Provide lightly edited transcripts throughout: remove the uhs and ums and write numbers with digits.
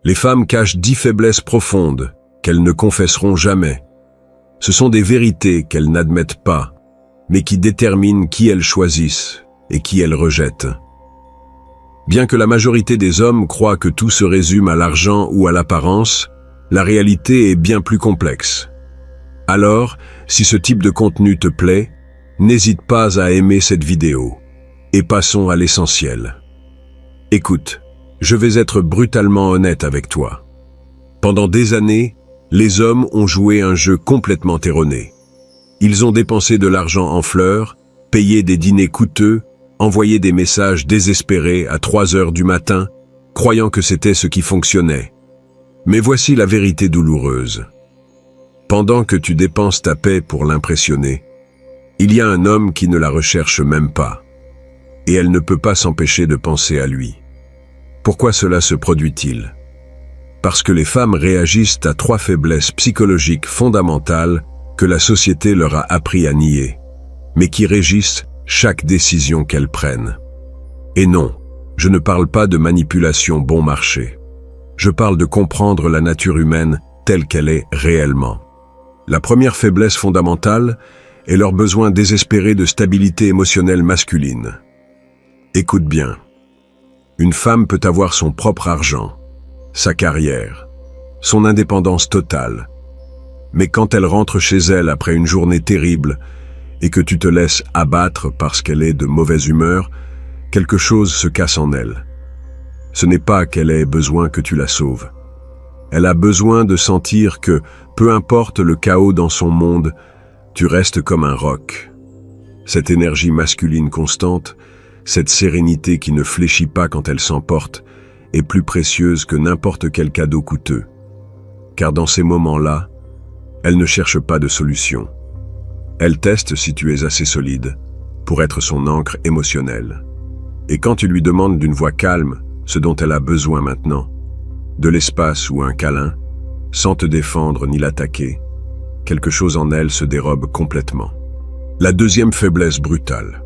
Les femmes cachent 10 faiblesses profondes qu'elles ne confesseront jamais. Ce sont des vérités qu'elles n'admettent pas, mais qui déterminent qui elles choisissent et qui elles rejettent. Bien que la majorité des hommes croient que tout se résume à l'argent ou à l'apparence, la réalité est bien plus complexe. Alors, si ce type de contenu te plaît, n'hésite pas à aimer cette vidéo. Et passons à l'essentiel. Écoute, je vais être brutalement honnête avec toi. Pendant des années, les hommes ont joué un jeu complètement erroné. Ils ont dépensé de l'argent en fleurs, payé des dîners coûteux, envoyé des messages désespérés à 3 heures du matin, croyant que c'était ce qui fonctionnait. Mais voici la vérité douloureuse. Pendant que tu dépenses ta paix pour l'impressionner, il y a un homme qui ne la recherche même pas. Et elle ne peut pas s'empêcher de penser à lui. Pourquoi cela se produit-il? Parce que les femmes réagissent à 3 faiblesses psychologiques fondamentales que la société leur a appris à nier, mais qui régissent chaque décision qu'elles prennent. Et non, je ne parle pas de manipulation bon marché. Je parle de comprendre la nature humaine telle qu'elle est réellement. La première faiblesse fondamentale est leur besoin désespéré de stabilité émotionnelle masculine. Écoute bien. Une femme peut avoir son propre argent, sa carrière, son indépendance totale. Mais quand elle rentre chez elle après une journée terrible et que tu te laisses abattre parce qu'elle est de mauvaise humeur, quelque chose se casse en elle. Ce n'est pas qu'elle ait besoin que tu la sauves. Elle a besoin de sentir que, peu importe le chaos dans son monde, tu restes comme un roc. Cette énergie masculine constante, cette sérénité qui ne fléchit pas quand elle s'emporte, est plus précieuse que n'importe quel cadeau coûteux. Car dans ces moments-là, elle ne cherche pas de solution. Elle teste si tu es assez solide pour être son ancre émotionnelle. Et quand tu lui demandes d'une voix calme ce dont elle a besoin maintenant, de l'espace ou un câlin, sans te défendre ni l'attaquer, quelque chose en elle se dérobe complètement. La deuxième faiblesse brutale.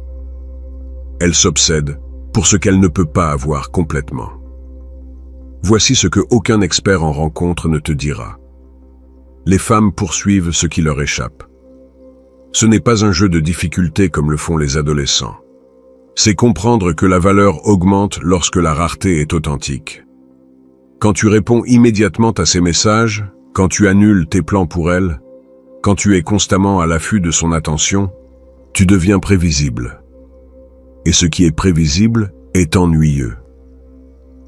Elle s'obsède pour ce qu'elle ne peut pas avoir complètement. Voici ce que aucun expert en rencontre ne te dira. Les femmes poursuivent ce qui leur échappe. Ce n'est pas un jeu de difficulté comme le font les adolescents. C'est comprendre que la valeur augmente lorsque la rareté est authentique. Quand tu réponds immédiatement à ses messages, quand tu annules tes plans pour elle, quand tu es constamment à l'affût de son attention, tu deviens prévisible. Et ce qui est prévisible est ennuyeux.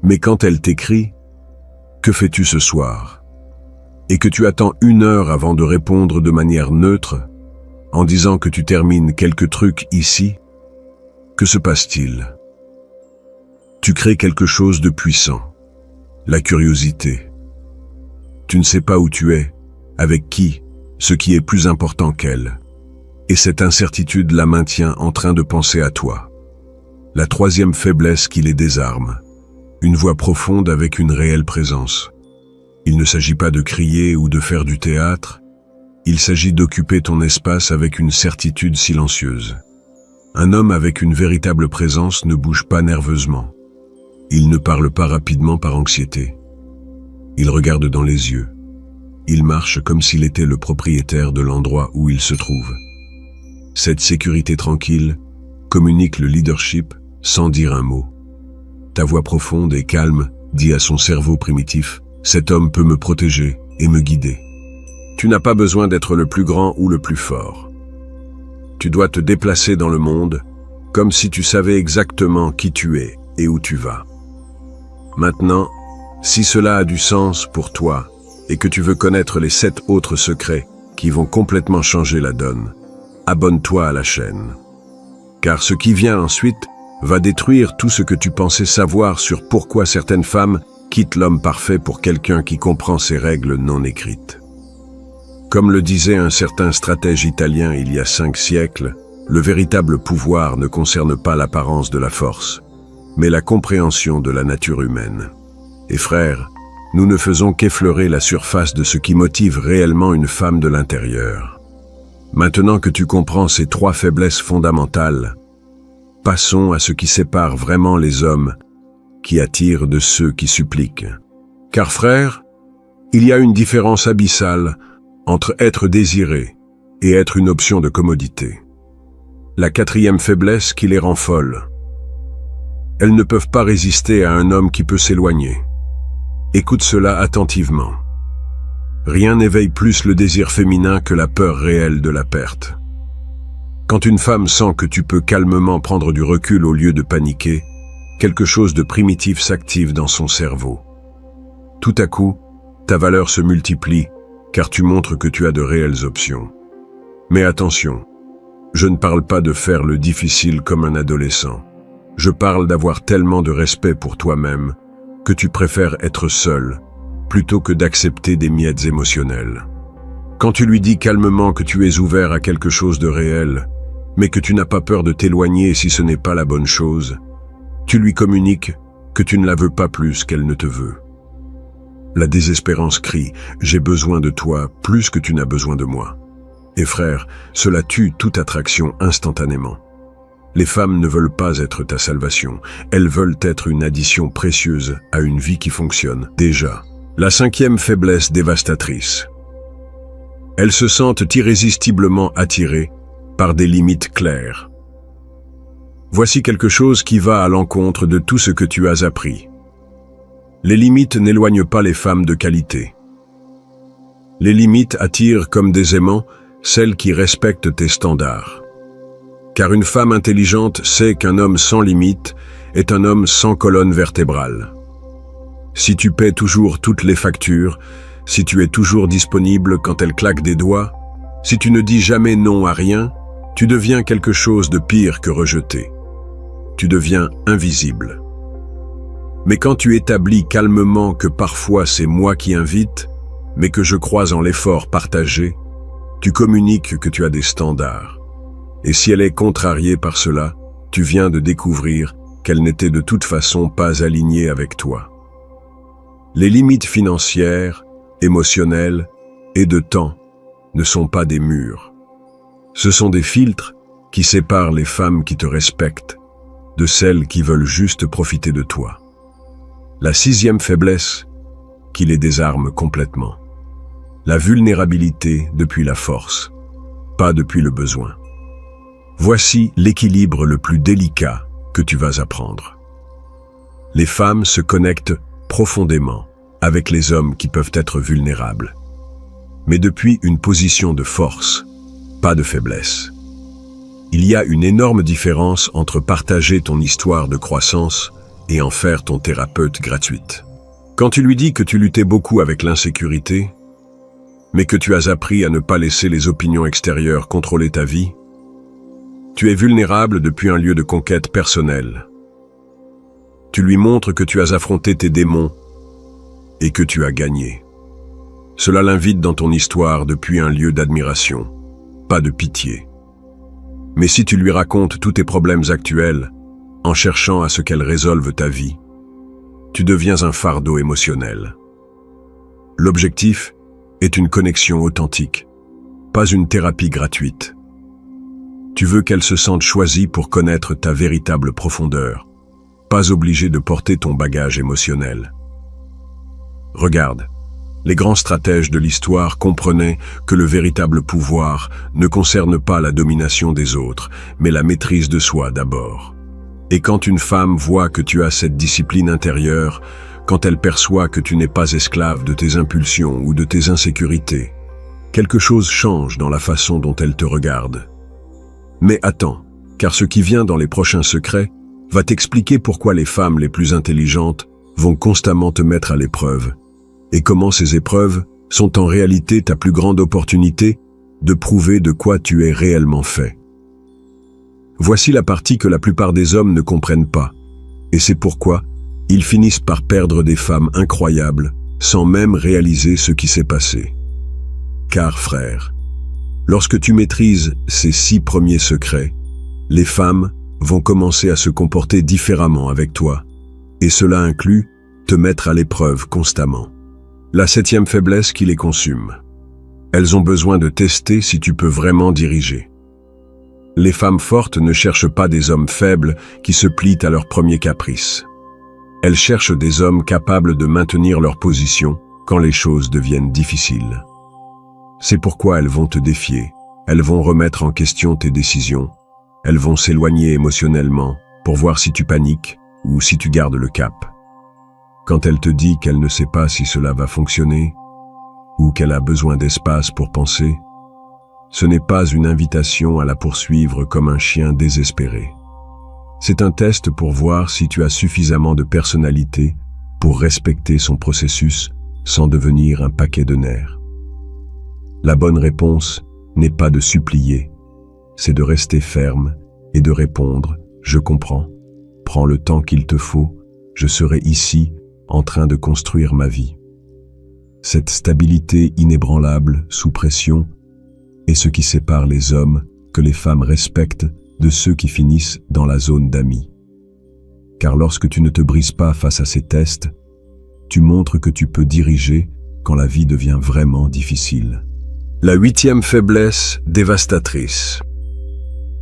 Mais quand elle t'écrit « Que fais-tu ce soir ?» et que tu attends 1 heure avant de répondre de manière neutre, en disant que tu termines quelques trucs ici, que se passe-t-il? Tu crées quelque chose de puissant, la curiosité. Tu ne sais pas où tu es, avec qui, ce qui est plus important qu'elle. Et cette incertitude la maintient en train de penser à toi. La troisième faiblesse qui les désarme. Une voix profonde avec une réelle présence. Il ne s'agit pas de crier ou de faire du théâtre. Il s'agit d'occuper ton espace avec une certitude silencieuse. Un homme avec une véritable présence ne bouge pas nerveusement. Il ne parle pas rapidement par anxiété. Il regarde dans les yeux. Il marche comme s'il était le propriétaire de l'endroit où il se trouve. Cette sécurité tranquille communique le leadership sans dire un mot. Ta voix profonde et calme dit à son cerveau primitif « Cet homme peut me protéger et me guider ». Tu n'as pas besoin d'être le plus grand ou le plus fort. Tu dois te déplacer dans le monde comme si tu savais exactement qui tu es et où tu vas. Maintenant, si cela a du sens pour toi et que tu veux connaître les 7 autres secrets qui vont complètement changer la donne, abonne-toi à la chaîne. Car ce qui vient ensuite va détruire tout ce que tu pensais savoir sur pourquoi certaines femmes quittent l'homme parfait pour quelqu'un qui comprend ses règles non écrites. Comme le disait un certain stratège italien il y a 5 siècles, le véritable pouvoir ne concerne pas l'apparence de la force, mais la compréhension de la nature humaine. Et frères, nous ne faisons qu'effleurer la surface de ce qui motive réellement une femme de l'intérieur. Maintenant que tu comprends ces 3 faiblesses fondamentales, passons à ce qui sépare vraiment les hommes qui attirent de ceux qui suppliquent. Car frère, il y a une différence abyssale entre être désiré et être une option de commodité. La quatrième faiblesse qui les rend folles. Elles ne peuvent pas résister à un homme qui peut s'éloigner. Écoute cela attentivement. Rien n'éveille plus le désir féminin que la peur réelle de la perte. Quand une femme sent que tu peux calmement prendre du recul au lieu de paniquer, quelque chose de primitif s'active dans son cerveau. Tout à coup, ta valeur se multiplie, car tu montres que tu as de réelles options. Mais attention, je ne parle pas de faire le difficile comme un adolescent. Je parle d'avoir tellement de respect pour toi-même que tu préfères être seul, plutôt que d'accepter des miettes émotionnelles. Quand tu lui dis calmement que tu es ouvert à quelque chose de réel, mais que tu n'as pas peur de t'éloigner si ce n'est pas la bonne chose, tu lui communiques que tu ne la veux pas plus qu'elle ne te veut. La désespérance crie « J'ai besoin de toi plus que tu n'as besoin de moi ». Et frère, cela tue toute attraction instantanément. Les femmes ne veulent pas être ta salvation, elles veulent être une addition précieuse à une vie qui fonctionne déjà. La cinquième faiblesse dévastatrice. Elles se sentent irrésistiblement attirées par des limites claires. Voici quelque chose qui va à l'encontre de tout ce que tu as appris. Les limites n'éloignent pas les femmes de qualité. Les limites attirent comme des aimants celles qui respectent tes standards. Car une femme intelligente sait qu'un homme sans limite est un homme sans colonne vertébrale. Si tu paies toujours toutes les factures, si tu es toujours disponible quand elle claque des doigts, si tu ne dis jamais non à rien, tu deviens quelque chose de pire que rejeté. Tu deviens invisible. Mais quand tu établis calmement que parfois c'est moi qui invite, mais que je crois en l'effort partagé, tu communiques que tu as des standards. Et si elle est contrariée par cela, tu viens de découvrir qu'elle n'était de toute façon pas alignée avec toi. Les limites financières, émotionnelles et de temps ne sont pas des murs. Ce sont des filtres qui séparent les femmes qui te respectent de celles qui veulent juste profiter de toi. La sixième faiblesse qui les désarme complètement. La vulnérabilité depuis la force, pas depuis le besoin. Voici l'équilibre le plus délicat que tu vas apprendre. Les femmes se connectent profondément avec les hommes qui peuvent être vulnérables, mais depuis une position de force, pas de faiblesse. Il y a une énorme différence entre partager ton histoire de croissance et en faire ton thérapeute gratuite. Quand tu lui dis que tu luttais beaucoup avec l'insécurité, mais que tu as appris à ne pas laisser les opinions extérieures contrôler ta vie, tu es vulnérable depuis un lieu de conquête personnelle. Tu lui montres que tu as affronté tes démons et que tu as gagné. Cela l'invite dans ton histoire depuis un lieu d'admiration, pas de pitié. Mais si tu lui racontes tous tes problèmes actuels, en cherchant à ce qu'elle résolve ta vie, tu deviens un fardeau émotionnel. L'objectif est une connexion authentique, pas une thérapie gratuite. Tu veux qu'elle se sente choisie pour connaître ta véritable profondeur, pas obligée de porter ton bagage émotionnel. Regarde, les grands stratèges de l'histoire comprenaient que le véritable pouvoir ne concerne pas la domination des autres, mais la maîtrise de soi d'abord. Et quand une femme voit que tu as cette discipline intérieure, quand elle perçoit que tu n'es pas esclave de tes impulsions ou de tes insécurités, quelque chose change dans la façon dont elle te regarde. Mais attends, car ce qui vient dans les prochains secrets va t'expliquer pourquoi les femmes les plus intelligentes vont constamment te mettre à l'épreuve, et comment ces épreuves sont en réalité ta plus grande opportunité de prouver de quoi tu es réellement fait. Voici la partie que la plupart des hommes ne comprennent pas, et c'est pourquoi ils finissent par perdre des femmes incroyables sans même réaliser ce qui s'est passé. Car frère, lorsque tu maîtrises ces 6 premiers secrets, les femmes vont commencer à se comporter différemment avec toi, et cela inclut te mettre à l'épreuve constamment. La 7e faiblesse qui les consume. Elles ont besoin de tester si tu peux vraiment diriger. Les femmes fortes ne cherchent pas des hommes faibles qui se plient à leurs premiers caprices. Elles cherchent des hommes capables de maintenir leur position quand les choses deviennent difficiles. C'est pourquoi elles vont te défier, elles vont remettre en question tes décisions, elles vont s'éloigner émotionnellement pour voir si tu paniques ou si tu gardes le cap. Quand elle te dit qu'elle ne sait pas si cela va fonctionner ou qu'elle a besoin d'espace pour penser, ce n'est pas une invitation à la poursuivre comme un chien désespéré. C'est un test pour voir si tu as suffisamment de personnalité pour respecter son processus sans devenir un paquet de nerfs. La bonne réponse n'est pas de supplier, c'est de rester ferme et de répondre « Je comprends, prends le temps qu'il te faut, je serai ici en train de construire ma vie ». Cette stabilité inébranlable sous pression est ce qui sépare les hommes que les femmes respectent de ceux qui finissent dans la zone d'amis. Car lorsque tu ne te brises pas face à ces tests, tu montres que tu peux diriger quand la vie devient vraiment difficile. La 8e faiblesse dévastatrice.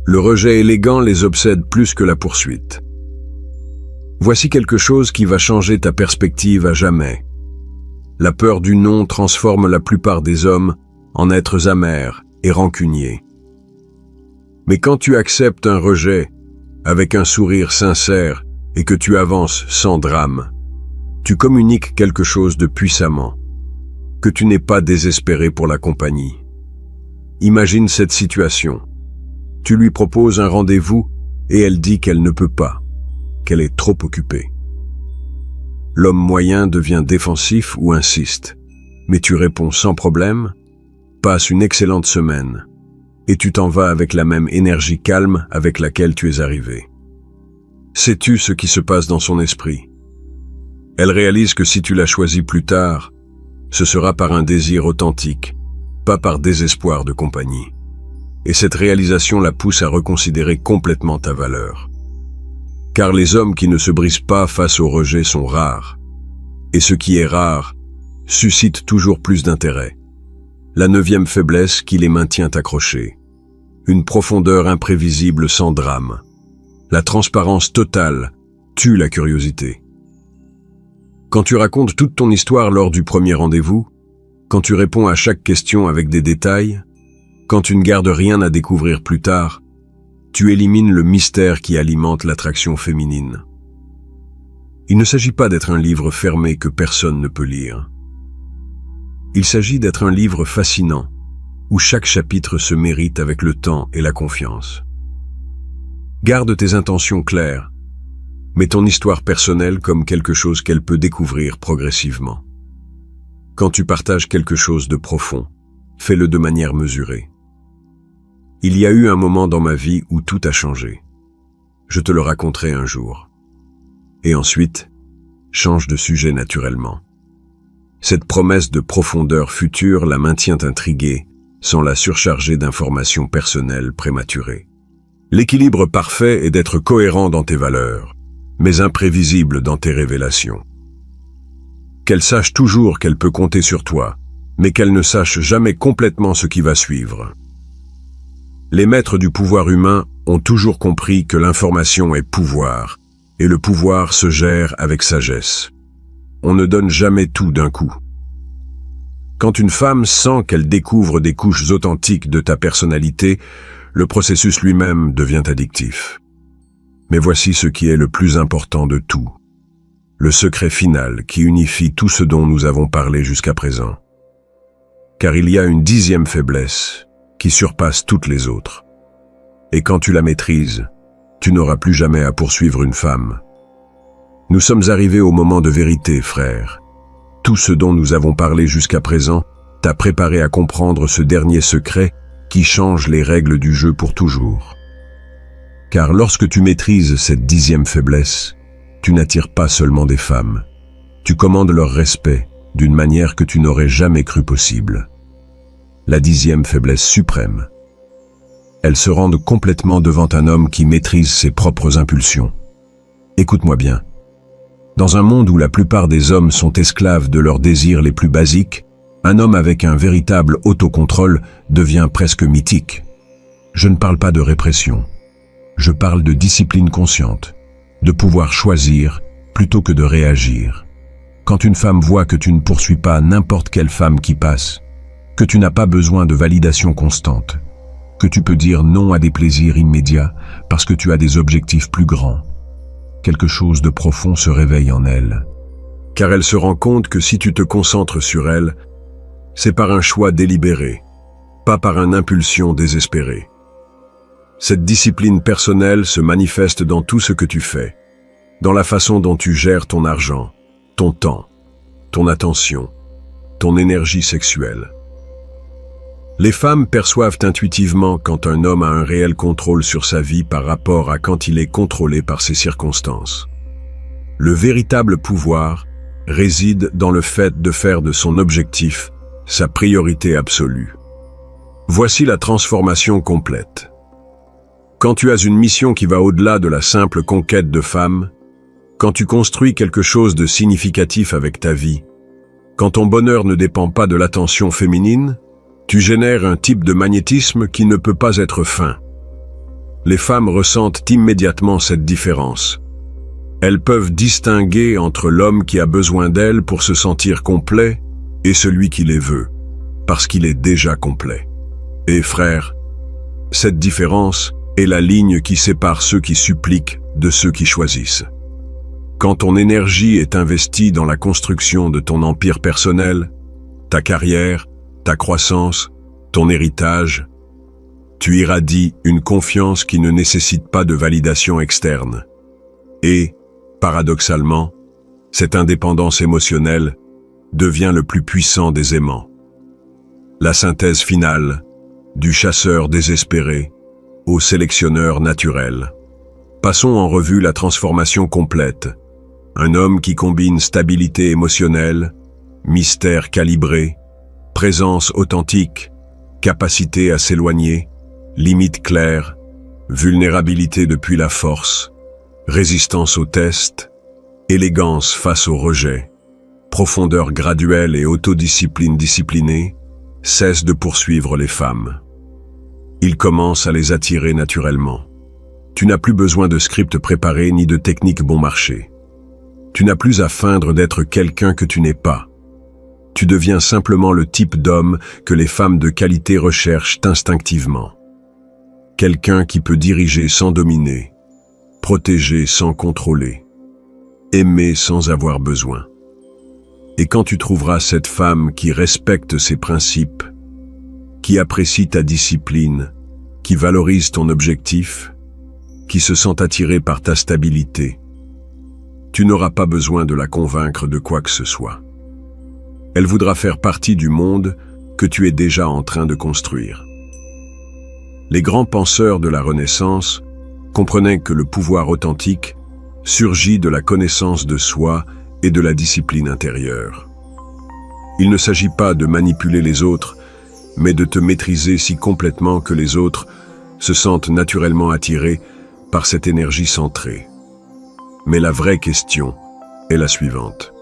Le rejet élégant les obsède plus que la poursuite. Voici quelque chose qui va changer ta perspective à jamais. La peur du non transforme la plupart des hommes en êtres amers et rancuniers. Mais quand tu acceptes un rejet avec un sourire sincère et que tu avances sans drame, tu communiques quelque chose de puissamment, que tu n'es pas désespéré pour la compagnie. Imagine cette situation. Tu lui proposes un rendez-vous et elle dit qu'elle ne peut pas, qu'elle est trop occupée. L'homme moyen devient défensif ou insiste, mais tu réponds sans problème, passe une excellente semaine, et tu t'en vas avec la même énergie calme avec laquelle tu es arrivé. Sais-tu ce qui se passe dans son esprit? Elle réalise que si tu l'as choisi plus tard, ce sera par un désir authentique, pas par désespoir de compagnie. Et cette réalisation la pousse à reconsidérer complètement ta valeur. Car les hommes qui ne se brisent pas face au rejet sont rares. Et ce qui est rare suscite toujours plus d'intérêt. La 9e faiblesse qui les maintient accrochés. Une profondeur imprévisible sans drame. La transparence totale tue la curiosité. Quand tu racontes toute ton histoire lors du premier rendez-vous, quand tu réponds à chaque question avec des détails, quand tu ne gardes rien à découvrir plus tard, tu élimines le mystère qui alimente l'attraction féminine. Il ne s'agit pas d'être un livre fermé que personne ne peut lire. Il s'agit d'être un livre fascinant, où chaque chapitre se mérite avec le temps et la confiance. Garde tes intentions claires, mais ton histoire personnelle comme quelque chose qu'elle peut découvrir progressivement. Quand tu partages quelque chose de profond, fais-le de manière mesurée. Il y a eu un moment dans ma vie où tout a changé. Je te le raconterai un jour. Et ensuite, change de sujet naturellement. Cette promesse de profondeur future la maintient intriguée, sans la surcharger d'informations personnelles prématurées. L'équilibre parfait est d'être cohérent dans tes valeurs, mais imprévisible dans tes révélations. Qu'elle sache toujours qu'elle peut compter sur toi, mais qu'elle ne sache jamais complètement ce qui va suivre. Les maîtres du pouvoir humain ont toujours compris que l'information est pouvoir, et le pouvoir se gère avec sagesse. On ne donne jamais tout d'un coup. Quand une femme sent qu'elle découvre des couches authentiques de ta personnalité, le processus lui-même devient addictif. Mais voici ce qui est le plus important de tout. Le secret final qui unifie tout ce dont nous avons parlé jusqu'à présent. Car il y a une 10e faiblesse qui surpasse toutes les autres. Et quand tu la maîtrises, tu n'auras plus jamais à poursuivre une femme. Nous sommes arrivés au moment de vérité, frère. Tout ce dont nous avons parlé jusqu'à présent t'a préparé à comprendre ce dernier secret qui change les règles du jeu pour toujours. Car lorsque tu maîtrises cette 10e faiblesse, tu n'attires pas seulement des femmes. Tu commandes leur respect d'une manière que tu n'aurais jamais cru possible. La 10e faiblesse suprême. Elles se rendent complètement devant un homme qui maîtrise ses propres impulsions. Écoute-moi bien. Dans un monde où la plupart des hommes sont esclaves de leurs désirs les plus basiques, un homme avec un véritable autocontrôle devient presque mythique. Je ne parle pas de répression. Je parle de discipline consciente, de pouvoir choisir plutôt que de réagir. Quand une femme voit que tu ne poursuis pas n'importe quelle femme qui passe, que tu n'as pas besoin de validation constante, que tu peux dire non à des plaisirs immédiats parce que tu as des objectifs plus grands, quelque chose de profond se réveille en elle. Car elle se rend compte que si tu te concentres sur elle, c'est par un choix délibéré, pas par une impulsion désespérée. Cette discipline personnelle se manifeste dans tout ce que tu fais, dans la façon dont tu gères ton argent, ton temps, ton attention, ton énergie sexuelle. Les femmes perçoivent intuitivement quand un homme a un réel contrôle sur sa vie par rapport à quand il est contrôlé par ses circonstances. Le véritable pouvoir réside dans le fait de faire de son objectif sa priorité absolue. Voici la transformation complète. Quand tu as une mission qui va au-delà de la simple conquête de femmes, quand tu construis quelque chose de significatif avec ta vie, quand ton bonheur ne dépend pas de l'attention féminine, tu génères un type de magnétisme qui ne peut pas être feint. Les femmes ressentent immédiatement cette différence. Elles peuvent distinguer entre l'homme qui a besoin d'elles pour se sentir complet et celui qui les veut, parce qu'il est déjà complet. Et frère, cette différence est la ligne qui sépare ceux qui suppliquent de ceux qui choisissent. Quand ton énergie est investie dans la construction de ton empire personnel, ta carrière, ta croissance, ton héritage, tu irradies une confiance qui ne nécessite pas de validation externe. Et, paradoxalement, cette indépendance émotionnelle devient le plus puissant des aimants. La synthèse finale, du chasseur désespéré au sélectionneur naturel. Passons en revue la transformation complète. Un homme qui combine stabilité émotionnelle, mystère calibré, présence authentique, capacité à s'éloigner, limites claires, vulnérabilité depuis la force, résistance au test, élégance face au rejet, profondeur graduelle et autodiscipline disciplinée, cesse de poursuivre les femmes. Il commence à les attirer naturellement. Tu n'as plus besoin de script préparé ni de technique bon marché. Tu n'as plus à feindre d'être quelqu'un que tu n'es pas. Tu deviens simplement le type d'homme que les femmes de qualité recherchent instinctivement. Quelqu'un qui peut diriger sans dominer, protéger sans contrôler, aimer sans avoir besoin. Et quand tu trouveras cette femme qui respecte ses principes, qui apprécie ta discipline, qui valorise ton objectif, qui se sent attirée par ta stabilité, tu n'auras pas besoin de la convaincre de quoi que ce soit. Elle voudra faire partie du monde que tu es déjà en train de construire. Les grands penseurs de la Renaissance comprenaient que le pouvoir authentique surgit de la connaissance de soi et de la discipline intérieure. Il ne s'agit pas de manipuler les autres, mais de te maîtriser si complètement que les autres se sentent naturellement attirés par cette énergie centrée. Mais la vraie question est la suivante.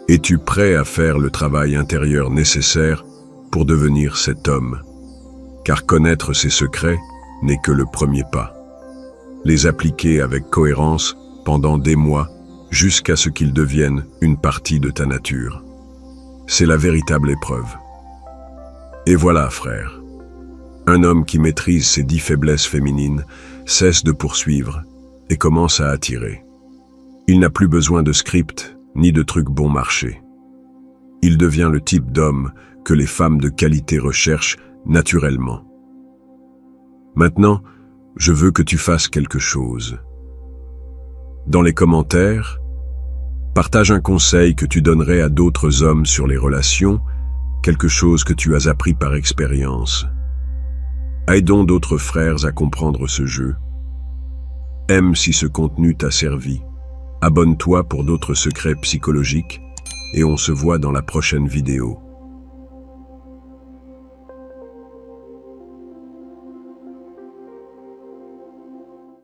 Es-tu prêt à faire le travail intérieur nécessaire pour devenir cet homme? Car connaître ses secrets n'est que le premier pas. Les appliquer avec cohérence pendant des mois jusqu'à ce qu'ils deviennent une partie de ta nature. C'est la véritable épreuve. Et voilà, frère. Un homme qui maîtrise ses 10 faiblesses féminines cesse de poursuivre et commence à attirer. Il n'a plus besoin de script ni de trucs bon marché. Il devient le type d'homme que les femmes de qualité recherchent naturellement. Maintenant, je veux que tu fasses quelque chose. Dans les commentaires, partage un conseil que tu donnerais à d'autres hommes sur les relations, quelque chose que tu as appris par expérience. Aidons d'autres frères à comprendre ce jeu. Aime si ce contenu t'a servi. Abonne-toi pour d'autres secrets psychologiques et on se voit dans la prochaine vidéo.